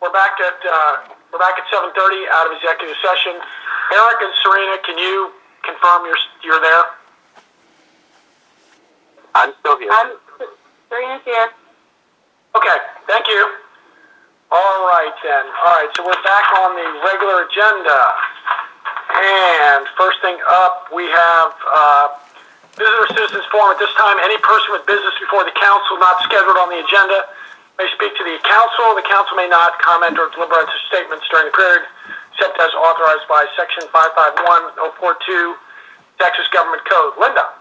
we're back at 7:30 out of executive session. Eric and Serena, can you confirm you're there? I'm still here. Serena's here. Okay, thank you. All right then. All right, so we're back on the regular agenda. And first thing up, we have Visitor Citizens Forum. At this time, any person with business before the council not scheduled on the agenda may speak to the council. The council may not comment or deliberate statements during the period, except as authorized by Section 551042 Texas Government Code. Linda,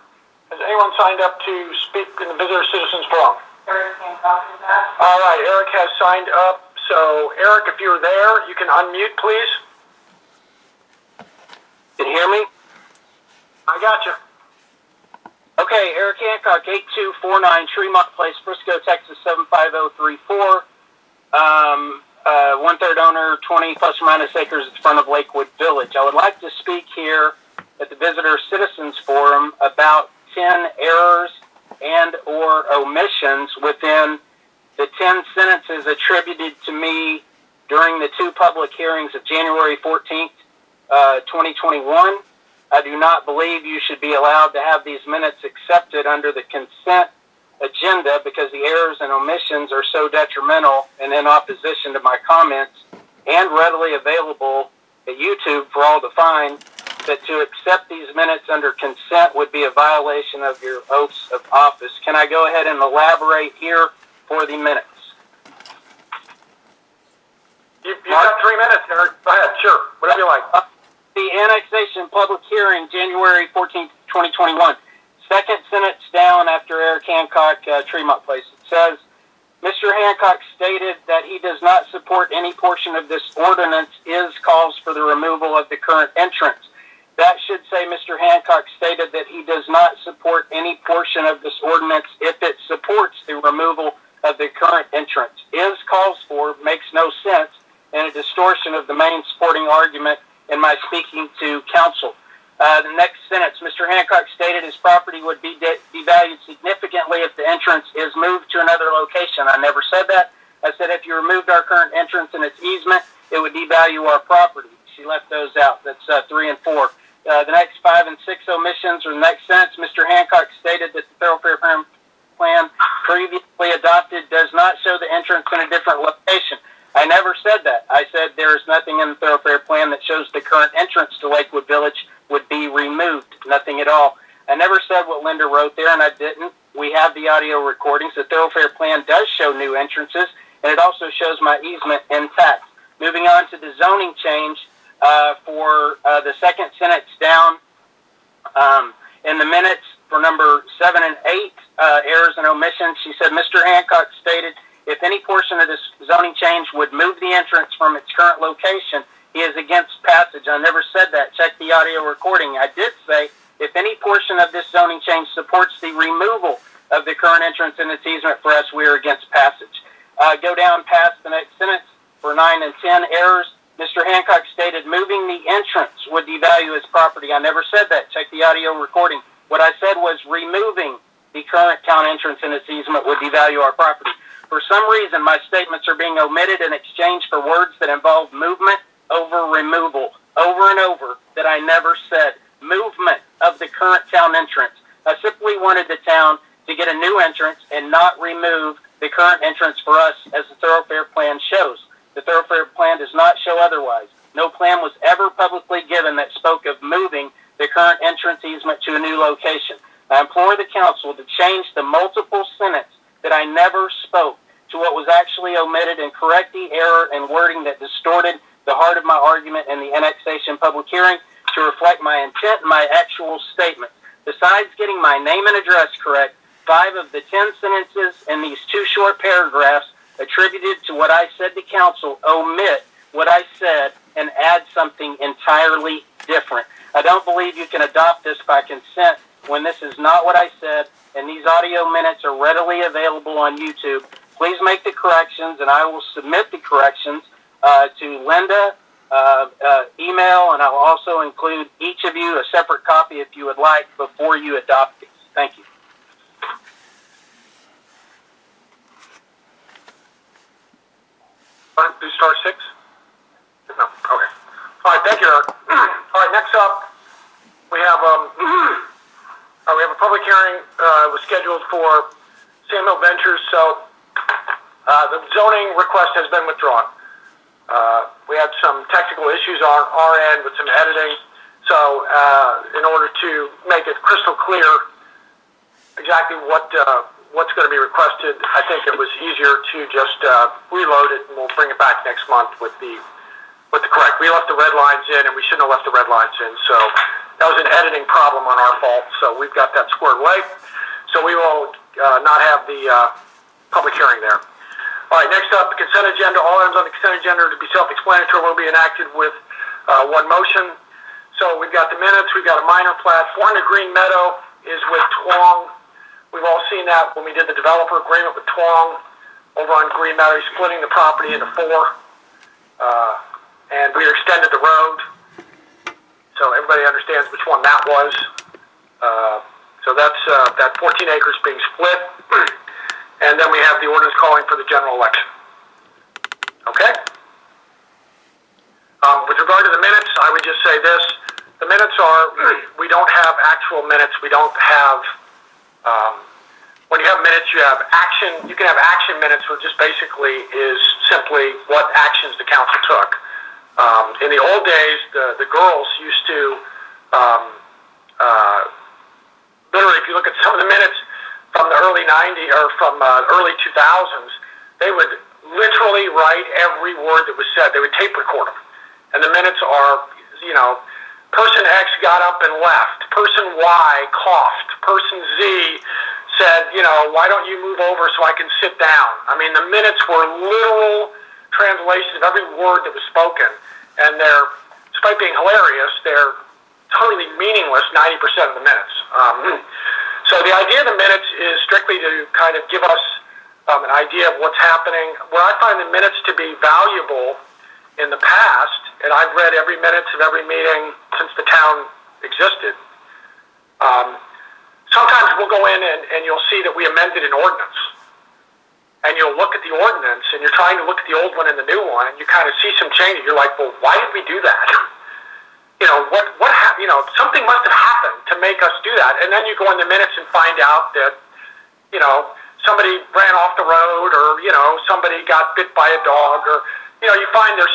has anyone signed up to speak in the Visitor Citizens Forum? Eric can't copy that. All right, Eric has signed up. So, Eric, if you're there, you can unmute, please. Can you hear me? I got you. Okay, Eric Hancock, 8249 Tremont Place, Frisco, Texas, 75034. One-third owner, 20 plus or minus acres in front of Lakewood Village. I would like to speak here at the Visitor Citizens Forum about 10 errors and or omissions within the 10 sentences attributed to me during the two public hearings of January 14th, 2021. I do not believe you should be allowed to have these minutes accepted under the consent agenda because the errors and omissions are so detrimental and in opposition to my comments and readily available at YouTube for all to find, that to accept these minutes under consent would be a violation of your oaths of office. Can I go ahead and elaborate here for the minutes? You got 3 minutes, Eric. Go ahead, sure. Whatever you like. The annexation public hearing, January 14th, 2021. Second sentence down after Eric Hancock, Tremont Place. It says, Mr. Hancock stated that he does not support any portion of this ordinance calls for the removal of the current entrance. That should say Mr. Hancock stated that he does not support any portion of this ordinance if it supports the removal of the current entrance. Calls for makes no sense and a distortion of the main supporting argument in my speaking to council. The next sentence, Mr. Hancock stated his property would be devalued significantly if the entrance is moved to another location. I never said that. I said if you removed our current entrance and its easement, it would devalue our property. She left those out. That's 3 and 4. The next 5 and 6 omissions, or the next sentence, Mr. Hancock stated that the thoroughfare plan previously adopted does not show the entrance in a different location. I never said that. I said there is nothing in the thoroughfare plan that shows the current entrance to Lakewood Village would be removed. Nothing at all. I never said what Linda wrote there, and I didn't. We have the audio recordings. The thoroughfare plan does show new entrances, and it also shows my easement intact. Moving on to the zoning change for the second sentence down in the minutes for number 7 and 8, errors and omissions. She said, Mr. Hancock stated, if any portion of this zoning change would move the entrance from its current location, he is against passage. I never said that. Check the audio recording. I did say, if any portion of this zoning change supports the removal of the current entrance and its easement for us, we are against passage. Go down past the next sentence for 9 and 10 errors. Mr. Hancock stated moving the entrance would devalue his property. I never said that. Check the audio recording. What I said was removing the current town entrance and its easement would devalue our property. For some reason, my statements are being omitted in exchange for words that involve movement over removal, over and over, that I never said. Movement of the current town entrance. I simply wanted the town to get a new entrance and not remove the current entrance for us as the thoroughfare plan shows. The thoroughfare plan does not show otherwise. No plan was ever publicly given that spoke of moving the current entrance easement to a new location. I implore the council to change the multiple sentence that I never spoke to what was actually omitted and correct the error and wording that distorted the heart of my argument in the annexation public hearing to reflect my intent and my actual statement. Besides getting my name and address correct, 5 of the 10 sentences in these 2 short paragraphs attributed to what I said to council omit what I said and add something entirely different. I don't believe you can adopt this by consent when this is not what I said, and these audio minutes are readily available on YouTube. Please make the corrections, and I will submit the corrections to Linda, email, and I will also include each of you a separate copy if you would like before you adopt these. Thank you. do star 6? No, okay. All right, thank you, Eric. All right, next up, we have a public hearing was scheduled for Samuel Ventures, so the zoning request has been withdrawn. We had some technical issues on our end with some editing, so in order to make it crystal clear exactly what's going to be requested, I think it was easier to just reload it, and we'll bring it back next month with the correct. We left the red lines in, and we shouldn't have left the red lines in, so that was an editing problem on our fault, so we've got that squared away. So we will not have the public hearing there. All right, next up, the consent agenda. All items on the consent agenda to be self-explanatory will be enacted with one motion. So we've got the minutes, we've got a minor plat. 400 Green Meadow is with Twong. We've all seen that when we did the developer agreement with Twong over on Green Meadow. He's splitting the property into 4, and we extended the road, so everybody understands which one that was. So that's that 14 acres being split. And then we have the ordinance calling for the general election. Okay? With regard to the minutes, I would just say this. The minutes are, we don't have actual minutes. We don't have, when you have minutes, you have action. You can have action minutes, which just basically is simply what actions the council took. In the old days, the girls used to, literally, if you look at some of the minutes, from the early 90s or from early 2000s, they would literally write every word that was said. They would tape record them. And the minutes are, person X got up and left. Person Y coughed. Person Z said, why don't you move over so I can sit down? I mean, the minutes were literal translations of every word that was spoken. And despite being hilarious, they're totally meaningless 90% of the minutes. So the idea of the minutes is strictly to kind of give us an idea of what's happening. Where I find the minutes to be valuable in the past, and I've read every minutes of every meeting since the town existed, sometimes we'll go in and you'll see that we amended an ordinance. And you'll look at the ordinance, and you're trying to look at the old one and the new one, and you kind of see some changes. You're like, well, why did we do that? What happened? Something must have happened to make us do that. And then you go in the minutes and find out that, somebody ran off the road, or, somebody got bit by a dog, or, you find you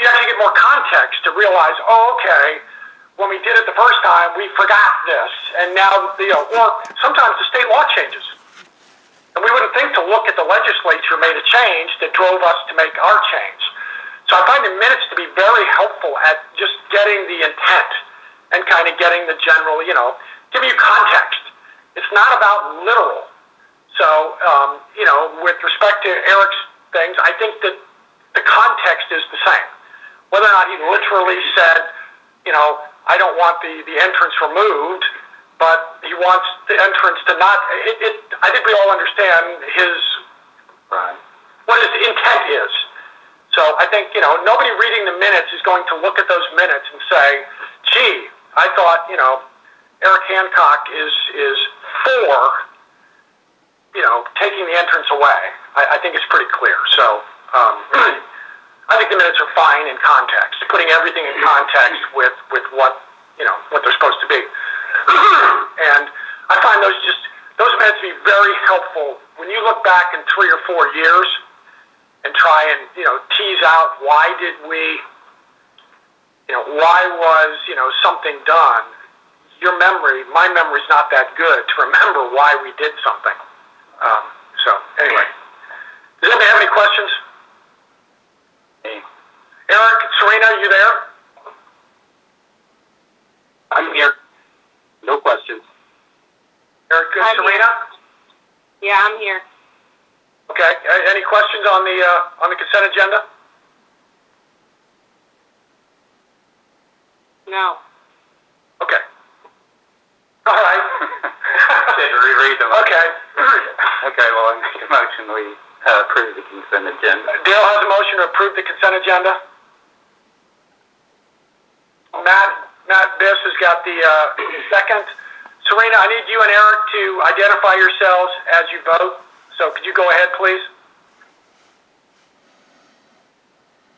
actually get more context to realize, oh, okay, when we did it the first time, we forgot this. And now, or sometimes the state law changes. And we wouldn't think to look at the legislature made a change that drove us to make our change. So I find the minutes to be very helpful at just getting the intent and kind of getting the general, giving you context. It's not about literal. So, with respect to Eric's things, I think that the context is the same. Whether or not he literally said, I don't want the entrance removed, but he wants the entrance to not, I think we all understand what his intent is. So I think, nobody reading the minutes is going to look at those minutes and say, gee, I thought, Eric Hancock is for, taking the entrance away. I think it's pretty clear. So I think the minutes are fine in context, putting everything in context with what, what they're supposed to be. And I find those minutes to be very helpful when you look back in 3 or 4 years and try and, tease out why did we, why was, something done. My memory's not that good to remember why we did something. So anyway, does anybody have any questions? Hey. Eric, Serena, you there? I'm here. No questions. Eric, good. I'm Serena? Here. Yeah, I'm here. Okay. Any questions on the consent agenda? No. Okay. All right. Reread them. Okay. Okay, well, I make a motion we approve the consent agenda. Dale has a motion to approve the consent agenda. Matt Biss has got the second. Serena, I need you and Eric to identify yourselves as you vote. So could you go ahead, please?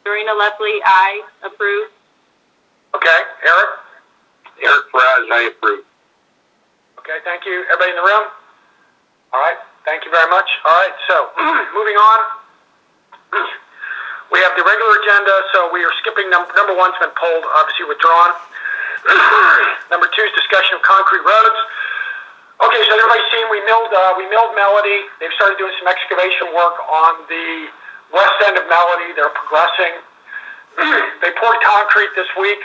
Serena Leslie, I approve. Okay, Eric? Eric Fries, I approve. Okay, thank you. Everybody in the room? All right, thank you very much. All right, so moving on. We have the regular agenda, so we are skipping number one's been pulled, obviously withdrawn. Number two is discussion of concrete roads. Okay, so everybody's seen we milled Melody. They've started doing some excavation work on the west end of Melody. They're progressing. They poured concrete this week.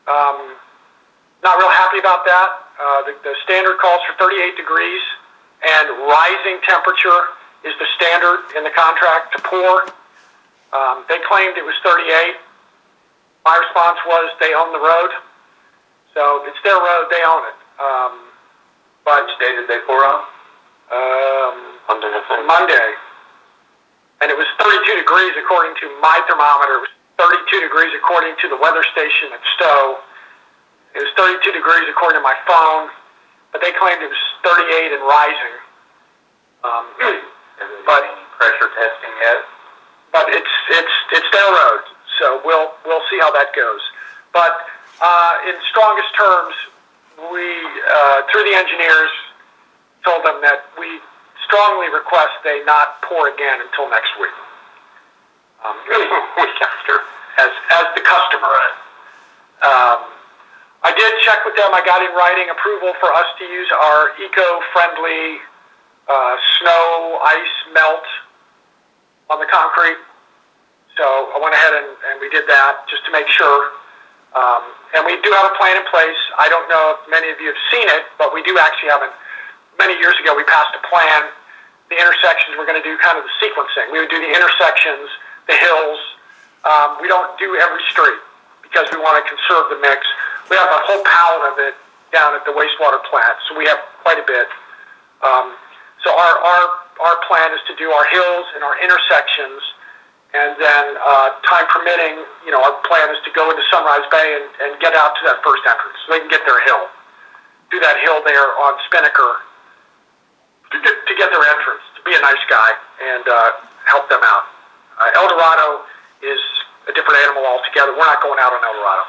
Not real happy about that. The standard calls for 38 degrees, and rising temperature is the standard in the contract to pour. They claimed it was 38. My response was they own the road. So it's their road, they own it. But Which day did they pour on? Monday, I think. Monday. And it was 32 degrees according to my thermometer. It was 32 degrees according to the weather station at Stowe. It was 32 degrees according to my phone. But they claimed it was 38 and rising. Has there been any pressure testing yet? But it's their road, so we'll see how that goes. But in strongest terms, we through the engineers told them that we strongly request they not pour again until next week. Week after, as the customer. I did check with them. I got in writing approval for us to use our eco-friendly snow ice melt on the concrete. So I went ahead and we did that just to make sure. And we do have a plan in place. I don't know if many of you have seen it, but we do actually have many years ago we passed a plan. The intersections, we're going to do kind of the sequencing. We would do the intersections, the hills. We don't do every street because we want to conserve the mix. We have a whole pallet of it down at the wastewater plant, so we have quite a bit. So our plan is to do our hills and our intersections, and then time permitting, our plan is to go into Sunrise Bay and get out to that first entrance so they can get their hill. Do that hill there on Spinnaker to get their entrance, to be a nice guy and help them out. El Dorado is a different animal altogether. We're not going out on El Dorado.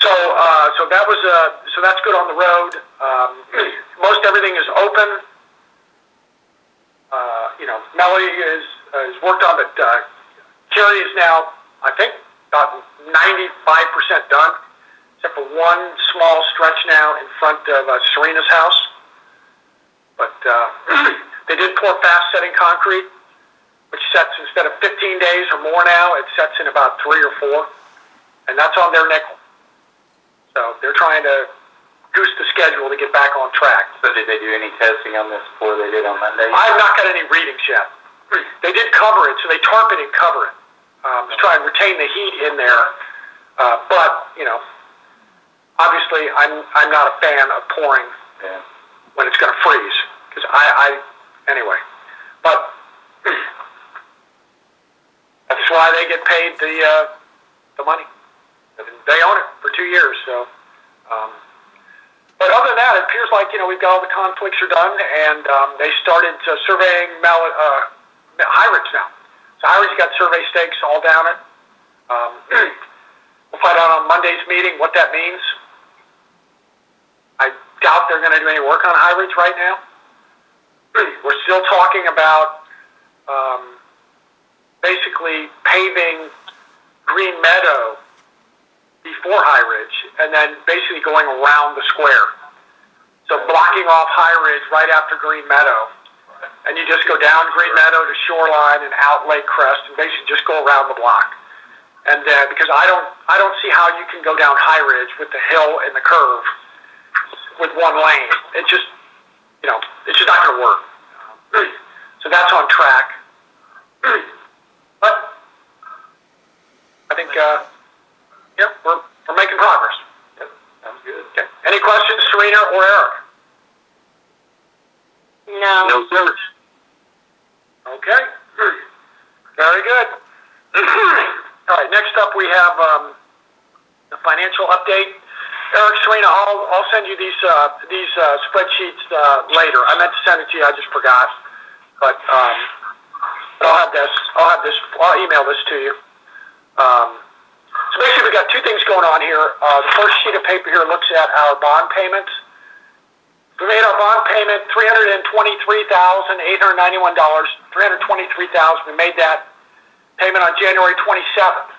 So that was so that's good on the road. Most everything is open. Melody is worked on, but Carrie is now, I think, about 95% done, except for one small stretch now in front of Serena's house. But they did pour fast-setting concrete, which sets instead of 15 days or more now, it sets in about 3 or 4, and that's on their nickel. So they're trying to goose the schedule to get back on track. So did they do any testing on this before they did on Monday? I have not got any readings yet. They did cover it, so they tarp it and cover it to try and retain the heat in there. But obviously, I'm not a fan of pouring when it's going to freeze because anyway. But that's why they get paid the money. They own it for 2 years, so. But other than that, it appears like we've got all the conflicts are done, and they started surveying High Ridge now. So High Ridge got survey stakes all down it. We'll find out on Monday's meeting what that means. I doubt they're going to do any work on High Ridge right now. We're still talking about basically paving Green Meadow before High Ridge, and then basically going around the square. So blocking off High Ridge right after Green Meadow, and you just go down Green Meadow to Shoreline and out Lake Crest, and basically just go around the block. And then because I don't see how you can go down High Ridge with the hill and the curve with one lane. It's just it's just not going to work. So that's on track. But I think. We're making progress. Yep, sounds good. Okay. Any questions, Serena or Eric? No. No, sir. Okay. Very good. All right. Next up, we have the financial update. Eric, Serena, I'll send you these spreadsheets later. I meant to send it to you. I just forgot. But I'll have have this. I'll email this to you. So basically, we got two things going on here. The first sheet of paper here looks at our bond payments. We made our bond payment $323,891. $323,000. We made that payment on January 27th.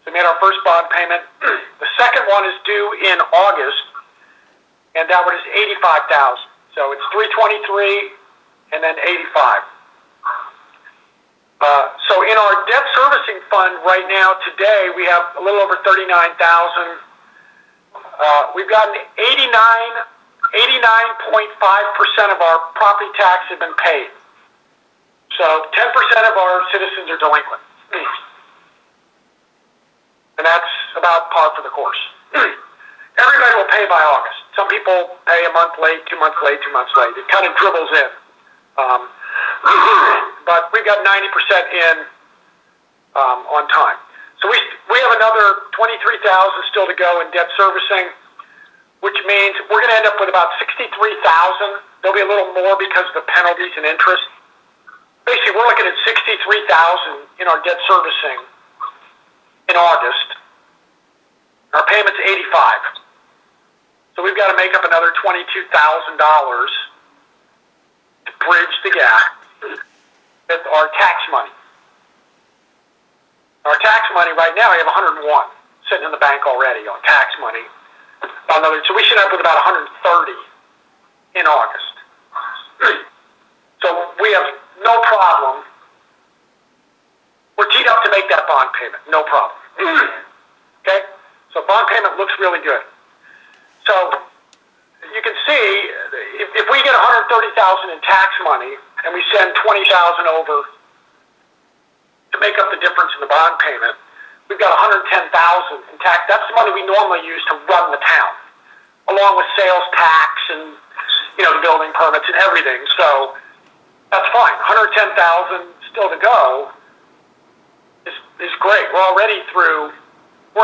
So we made our first bond payment. The second one is due in August, and that one is $85,000. So it's $323 and then $85. So in our debt servicing fund right now today, we have a little over $39,000. We've gotten 89.5% of our property tax have been paid. So 10% of our citizens are delinquent. And that's about par for the course. Everybody will pay by August. Some people pay a month late, 2 months late, 2 months late. It kind of dribbles in. But we've got 90% in on time. So we have another $23,000 still to go in debt servicing, which means we're going to end up with about $63,000. There'll be a little more because of the penalties and interest. Basically, we're looking at $63,000 in our debt servicing in August. Our payment's $85,000. So we've got to make up another $22,000 to bridge the gap with our tax money. Our tax money right now, we have 101 sitting in the bank already on tax money. So we should end up with about 130 in August. So we have no problem. We're teed up to make that bond payment. No problem. Okay? So bond payment looks really good. So you can see if we get $130,000 in tax money and we send $20,000 over to make up the difference in the bond payment, we've got $110,000 in tax. That's the money we normally use to run the town, along with sales tax and the building permits and everything. So that's fine. $110,000 still to go is great. We're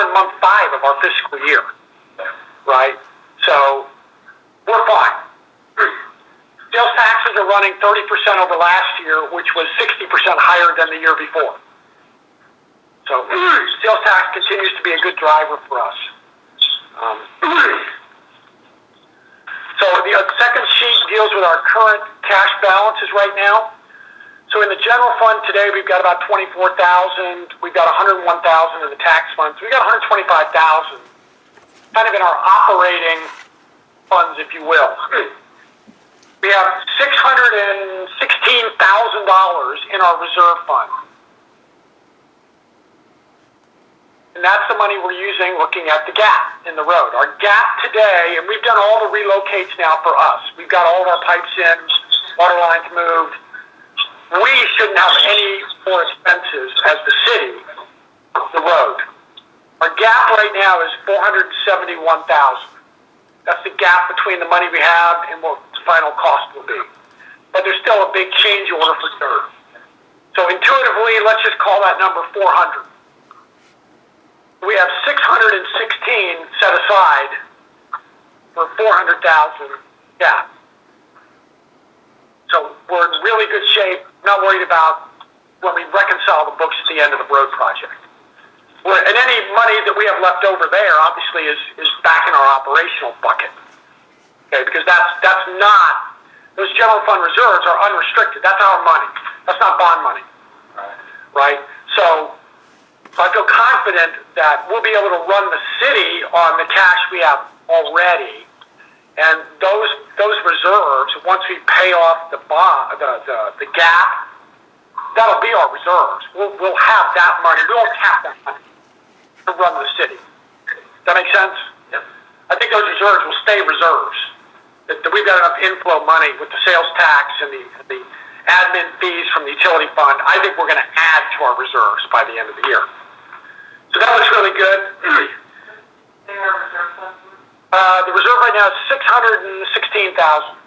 in month 5 of our fiscal year, right? So we're fine. Sales taxes are running 30% over last year, which was 60% higher than the year before. So sales tax continues to be a good driver for us. So the second sheet deals with our current cash balances right now. So in the general fund today, we've got about $24,000. We've got $101,000 in the tax fund. So we've got $125,000 kind of in our operating funds, if you will. We have $616,000 in our reserve fund. And that's the money we're using looking at the gap in the road. Our gap today, and we've done all the relocates now for us. We've got all of our pipes in, water lines moved. We shouldn't have any more expenses as the city, the road. Our gap right now is $471,000. That's the gap between the money we have and what the final cost will be. But there's still a big change order for dirt. So intuitively, let's just call that number 400. We have 616 set aside for 400,000 gap. So we're in really good shape. Not worried about when we reconcile the books at the end of the road project. And any money that we have left over there, obviously, is back in our operational bucket. Okay, because that's not, those general fund reserves are unrestricted. That's our money. That's not bond money. Right? So I feel confident that we'll be able to run the city on the cash we have already. And those reserves, once we pay off the gap, that'll be our reserves. We'll have that money. We won't have that money to run the city. Does that make sense? Yep. I think those reserves will stay reserves. That we've got enough inflow money with the sales tax and the admin fees from the utility fund. I think we're going to add to our reserves by the end of the year. So that looks really good. The reserve right now is $616,000.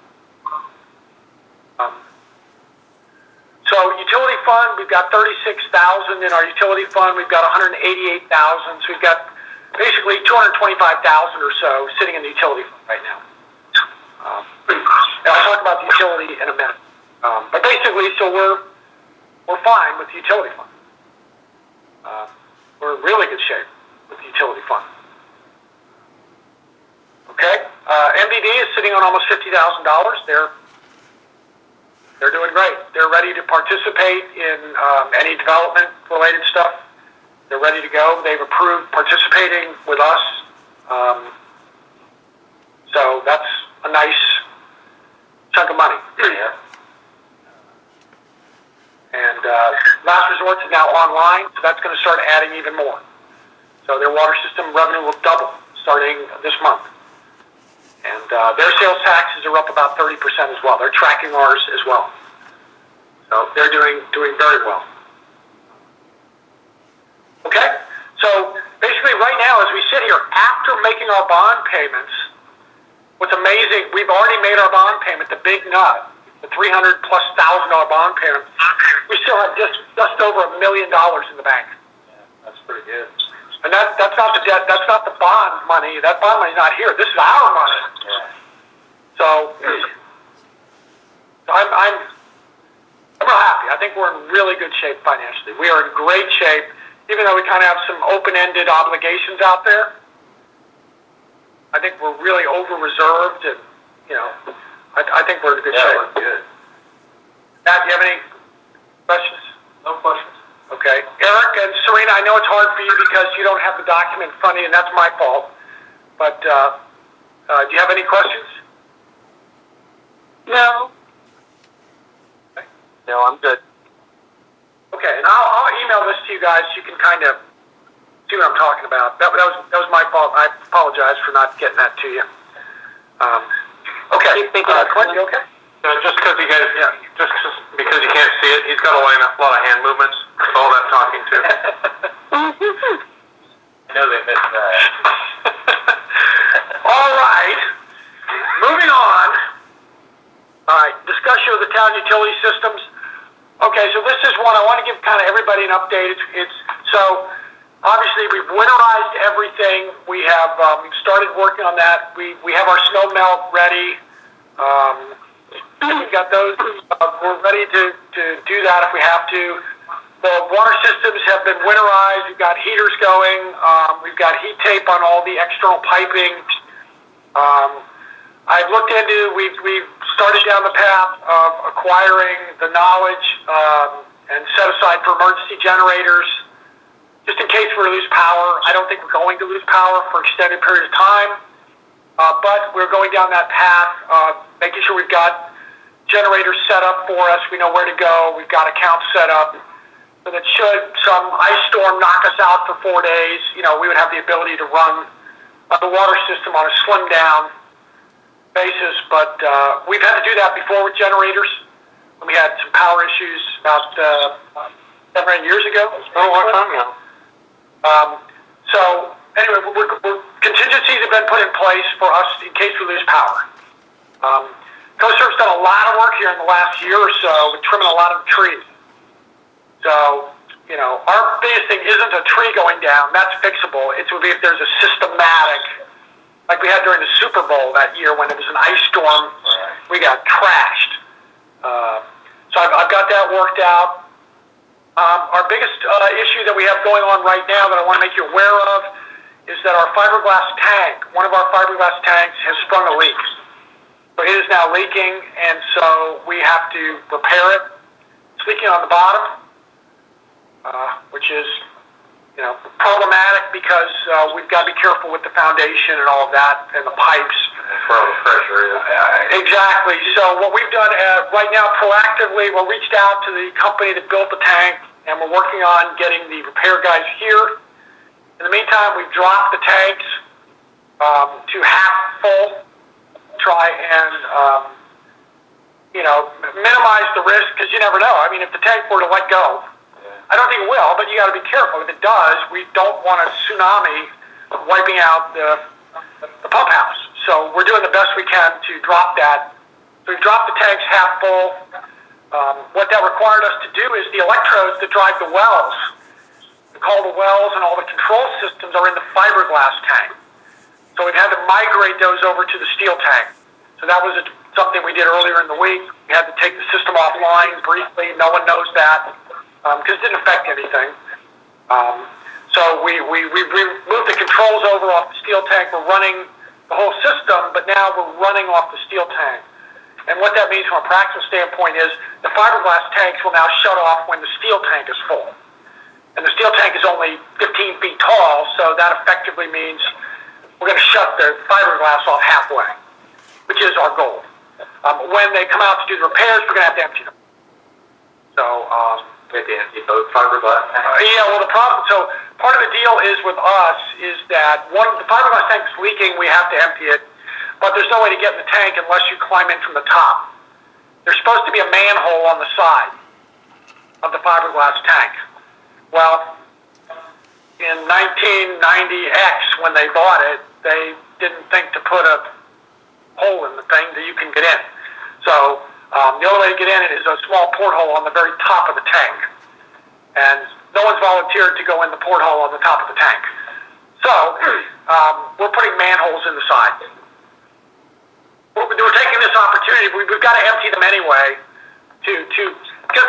So utility fund, we've got $36,000 in our utility fund. We've got $188,000. So we've got basically $225,000 or so sitting in the utility fund right now. And I'll talk about the utility in a minute. But basically, so we're fine with the utility fund. we're in really good shape with the utility fund. Okay, MDD is sitting on almost $50,000. They're doing great. They're ready to participate in any development-related stuff. They're ready to go. They've approved participating with us. So that's a nice chunk of money. Yeah. And Last Resorts is now online, so that's going to start adding even more. So their water system revenue will double starting this month. And their sales taxes are up about 30% as well. They're tracking ours as well. So they're doing very well. Okay? So basically right now as we sit here, after making our bond payments, what's amazing, we've already made our bond payment, the big nut, the $300,000+ bond payment. We still have just over $1 million in the bank. Yeah, that's pretty good. And that's not the debt. That's not the bond money. That bond money's not here. This is our money. Yeah. So I'm real happy. I think we're in really good shape financially. We are in great shape, even though we kind of have some open-ended obligations out there. I think we're really over-reserved, and I think we're in good shape. We're good. Matt, do you have any questions? No questions. Okay. Eric and Serena, I know it's hard for you because you don't have the document in front of you, and that's my fault. But do you have any questions? No. Okay. No, I'm good. Okay, and I'll email this to you guys so you can kind of see what I'm talking about. That was my fault. I apologize for not getting that to you. Okay. Clint, you okay? Just because you guys, just because you can't see it, he's got a lot of hand movements. That's all that talking to. I know they missed that. All right. Moving on. All right. Discussion of the town utility systems. Okay, so this is one I want to give kind of everybody an update. It's so obviously we've winterized everything. We have we've started working on that. We have our snow melt ready. We've got those. We're ready to do that if we have to. The water systems have been winterized. We've got heaters going. We've got heat tape on all the external piping. I've looked into. We've started down the path of acquiring the knowledge and set aside for emergency generators, just in case we lose power. I don't think we're going to lose power for an extended period of time, but we're going down that path, making sure we've got generators set up for us. We know where to go. We've got accounts set up. So that should some ice storm knock us out for 4 days, we would have the ability to run the water system on a slimmed down basis. But we've had to do that before with generators. When we had some power issues about 7 or 8 years ago. It's been a long time now. So anyway, contingencies have been put in place for us in case we lose power. CoServ's done a lot of work here in the last year or so with trimming a lot of trees. So, our biggest thing isn't a tree going down. That's fixable. It would be if there's a systematic, like we had during the Super Bowl that year when it was an ice storm, we got trashed. So I've got that worked out. Our biggest issue that we have going on right now that I want to make you aware of is that our fiberglass tank, one of our fiberglass tanks has sprung a leak. So it is now leaking, and so we have to repair it. It's leaking on the bottom, which is, problematic because we've got to be careful with the foundation and all of that and the pipes. That's where all the pressure is. Exactly. So what we've done right now proactively, we reached out to the company that built the tank, and we're working on getting the repair guys here. In the meantime, we've dropped the tanks to half full. Try and, minimize the risk, because you never know. I mean, if the tank were to let go, I don't think it will, but you got to be careful. If it does, we don't want a tsunami wiping out the pump house. So we're doing the best we can to drop that. So we've dropped the tanks half full. What that required us to do is the electrodes that drive the wells, all the wells and all the control systems are in the fiberglass tank. So we've had to migrate those over to the steel tank. So that was something we did earlier in the week. We had to take the system offline briefly. No one knows that because it didn't affect anything. So we moved the controls over off the steel tank. We're running the whole system, but now we're running off the steel tank. And what that means from a practical standpoint is the fiberglass tanks will now shut off when the steel tank is full. And the steel tank is only 15 feet tall, so that effectively means we're going to shut the fiberglass off halfway, which is our goal. When they come out to do the repairs, we're going to have to empty them. So, We have to empty both fiberglass tanks? yeah, well, the problem, so part of the deal is with us is that the fiberglass tank is leaking, we have to empty it, but there's no way to get in the tank unless you climb in from the top. There's supposed to be a manhole on the side of the fiberglass tank. Well, in 1990X, when they bought it, they didn't think to put a hole in the thing that you can get in. So the only way to get in it is a small porthole on the very top of the tank. And no one's volunteered to go in the porthole on the top of the tank. So we're putting manholes in the side. We're taking this opportunity. We've got to empty them anyway, because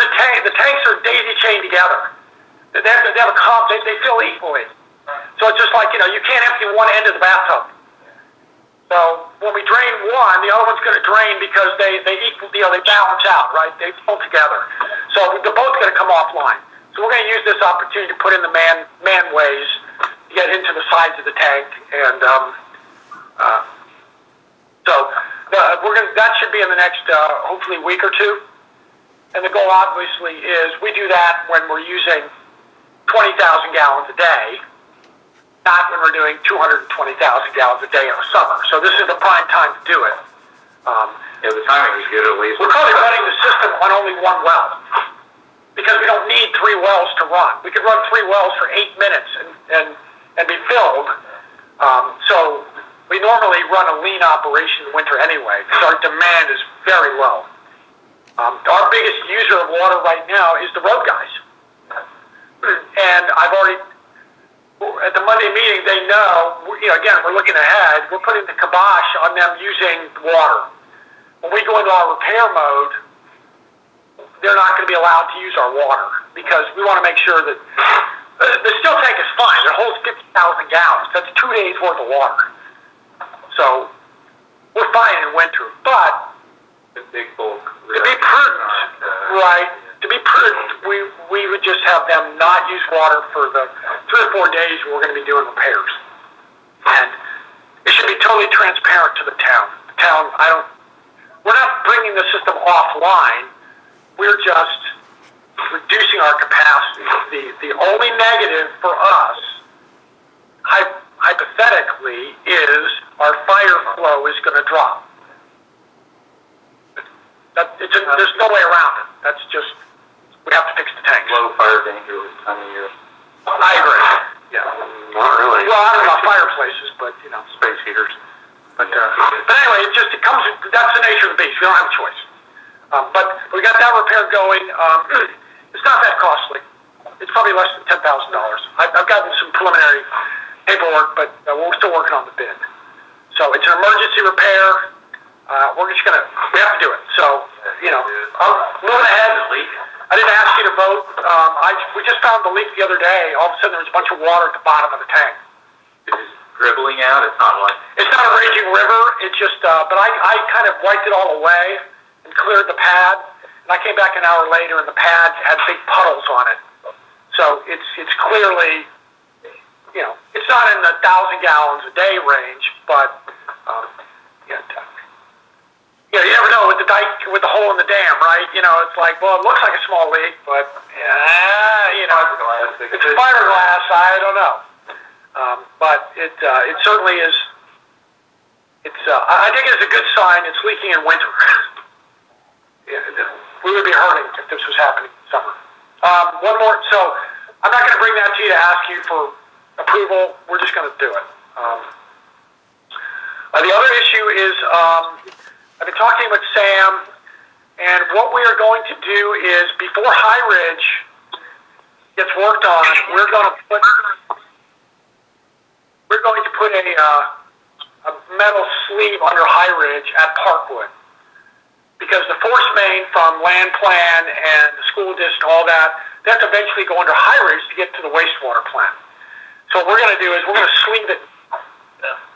the tanks are daisy chained together. They fill equally. So it's just like, you can't empty one end of the bathtub. So when we drain one, the other one's going to drain because they balance out, right? They pull together. So they're both going to come offline. So we're going to use this opportunity to put in the manways to get into the sides of the tank, and that should be in the next hopefully week or two. And the goal obviously is we do that when we're using 20,000 gallons a day, not when we're doing 220,000 gallons a day in the summer. So this is the prime time to do it. Yeah, the timing is good at least. We're probably running the system on only one well because we don't need 3 wells to run. We could run 3 wells for 8 minutes and be filled. So we normally run a lean operation in winter anyway because our demand is very low. Our biggest user of water right now is the road guys. And I've already, at the Monday meeting, they know, again, we're looking ahead, we're putting the kibosh on them using water. When we go into our repair mode, they're not going to be allowed to use our water because we want to make sure that the steel tank is fine. It holds 50,000 gallons. That's 2 days worth of water. So we're fine in winter, but The big bulk. to be prudent, right? To be prudent, we would just have them not use water for the 3 or 4 days we're going to be doing repairs. And it should be totally transparent to the town. We're not bringing the system offline. We're just reducing our capacity. The only negative for us, hypothetically, is our fire flow is going to drop. There's no way around it. That's just, we have to fix the tanks. Low fire danger this time of year. I agree. Yeah. Not really. Well, I don't know about fireplaces, but, Space heaters. But anyway, that's the nature of the beast. We don't have a choice. But we got that repair going. It's not that costly. It's probably less than $10,000. I've gotten some preliminary paperwork, but we're still working on the bid. So it's an emergency repair. We have to do it. So, I'm moving ahead. I didn't ask you to vote. We just found the leak the other day. All of a sudden there was a bunch of water at the bottom of the tank. It's dribbling out. It's not like. It's not a raging river. It's just, but I kind of wiped it all away and cleared the pad. And I came back an hour later and the pad had big puddles on it. So it's clearly, it's not in the 1,000 gallons a day range, but, you never know with the hole in the dam, right? It's like, well, it looks like a small leak, but, it's fiberglass, I don't know. But it certainly is, I think it's a good sign it's leaking in winter. We would be hurting if this was happening in summer. One more, so I'm not going to bring that to you to ask you for approval. We're just going to do it. The other issue is, I've been talking with Sam, and what we are going to do is before High Ridge gets worked on, we're going to put a metal sleeve under High Ridge at Parkwood, because the force main from land plan and the school district, all that, they have to eventually go under high ridge to get to the wastewater plant. So what we're going to do is we're going to sleeve it.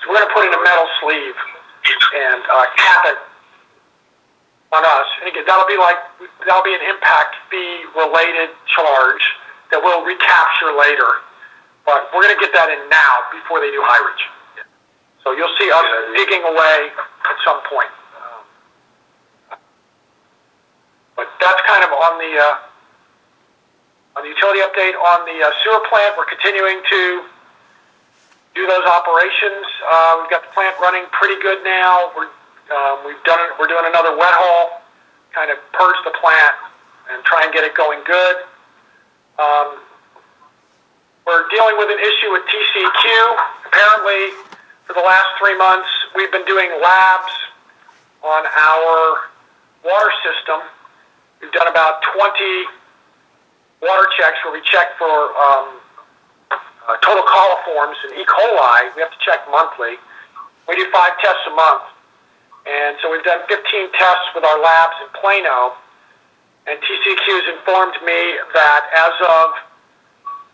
So we're going to put in a metal sleeve and cap it on us. And again, that'll be an impact fee related charge that we'll recapture later. But we're going to get that in now before they do high ridge. So you'll see us digging away at some point. But that's kind of on the utility update. On the sewer plant, we're continuing to do those operations. We've got the plant running pretty good now. We're doing another wet haul, kind of purge the plant and try and get it going good. We're dealing with an issue with TCQ. Apparently, for the last 3 months, we've been doing labs on our water system. We've done about 20 water checks where we check for total coliforms and E. coli. We have to check monthly. We do 5 tests a month. And so we've done 15 tests with our labs in Plano. And TCQ has informed me that as of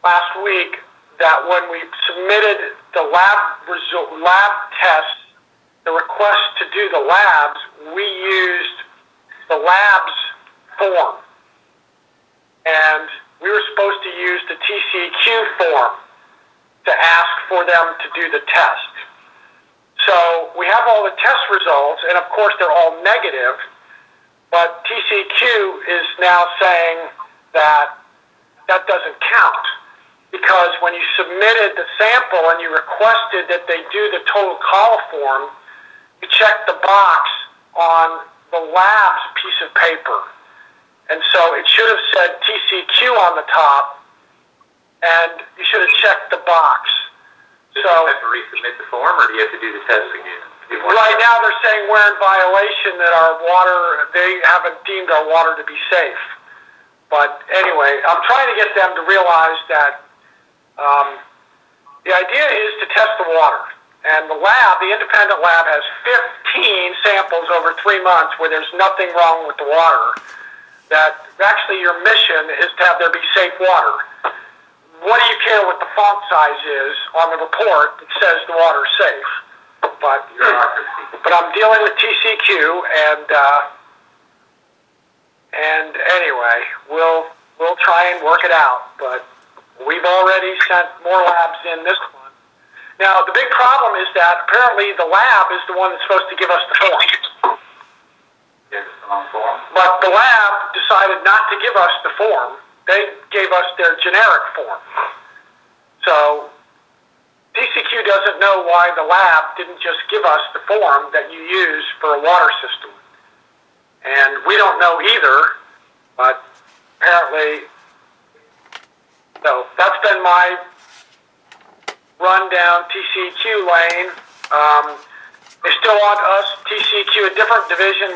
last week, that when we submitted the lab tests, the request to do the labs, we used the labs form. And we were supposed to use the TCQ form to ask for them to do the test. So we have all the test results, and of course they're all negative, but TCQ is now saying that that doesn't count. Because when you submitted the sample and you requested that they do the total coliform, you checked the box on the lab's piece of paper. And so it should have said TCQ on the top, and you should have checked the box. Do you have to resubmit the form, or do you have to do the test again? Right now they're saying we're in violation, that our water, they haven't deemed our water to be safe. But anyway, I'm trying to get them to realize that the idea is to test the water. And the lab, the independent lab, has 15 samples over 3 months where there's nothing wrong with the water. That actually your mission is to have there be safe water. What do you care what the font size is on the report that says the water's safe? But I'm dealing with TCQ, and anyway, we'll try and work it out. But we've already sent more labs in this month. Now, the big problem is that apparently the lab is the one that's supposed to give us the form. But the lab decided not to give us the form. They gave us their generic form. So TCQ doesn't know why the lab didn't just give us the form that you use for a water system. And we don't know either, but apparently, so that's been my run down TCQ lane. They still want us, TCQ, a different division,